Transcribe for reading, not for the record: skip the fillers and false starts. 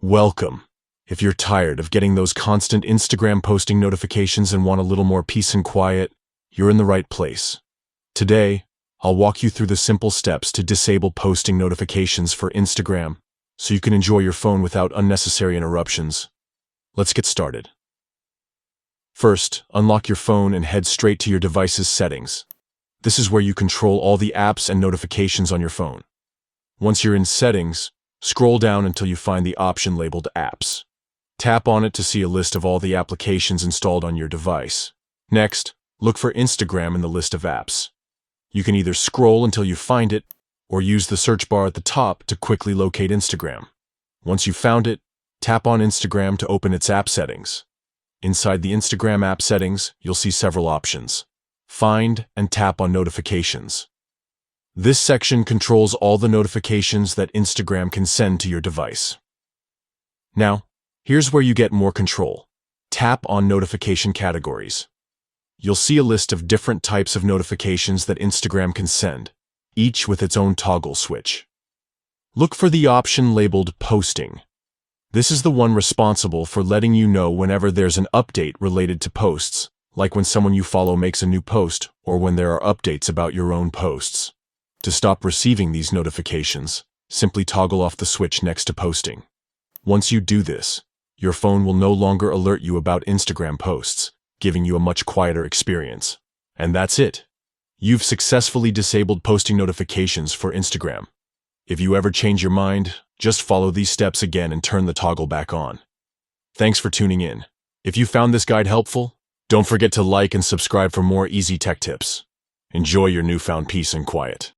Welcome. If you're tired of getting those constant Instagram posting notifications and want a little more peace and quiet, you're in the right place. Today, I'll walk you through the simple steps to disable posting notifications for Instagram so you can enjoy your phone without unnecessary interruptions. Let's get started. First, unlock your phone and head straight to your device's settings. This is where you control all the apps and notifications on your phone. Once you're in Settings, scroll down until you find the option labeled Apps. Tap on it to see a list of all the applications installed on your device. Next, look for Instagram in the list of apps. You can either scroll until you find it, or use the search bar at the top to quickly locate Instagram. Once you've found it, tap on Instagram to open its app settings. Inside the Instagram app settings, you'll see several options. Find and tap on Notifications. This section controls all the notifications that Instagram can send to your device. Now, here's where you get more control. Tap on Notification Categories. You'll see a list of different types of notifications that Instagram can send, each with its own toggle switch. Look for the option labeled Posting. This is the one responsible for letting you know whenever there's an update related to posts, like when someone you follow makes a new post or when there are updates about your own posts. To stop receiving these notifications, simply toggle off the switch next to Posting. Once you do this, your phone will no longer alert you about Instagram posts, giving you a much quieter experience. And that's it. You've successfully disabled posting notifications for Instagram. If you ever change your mind, just follow these steps again and turn the toggle back on. Thanks for tuning in. If you found this guide helpful, don't forget to like and subscribe for more easy tech tips. Enjoy your newfound peace and quiet.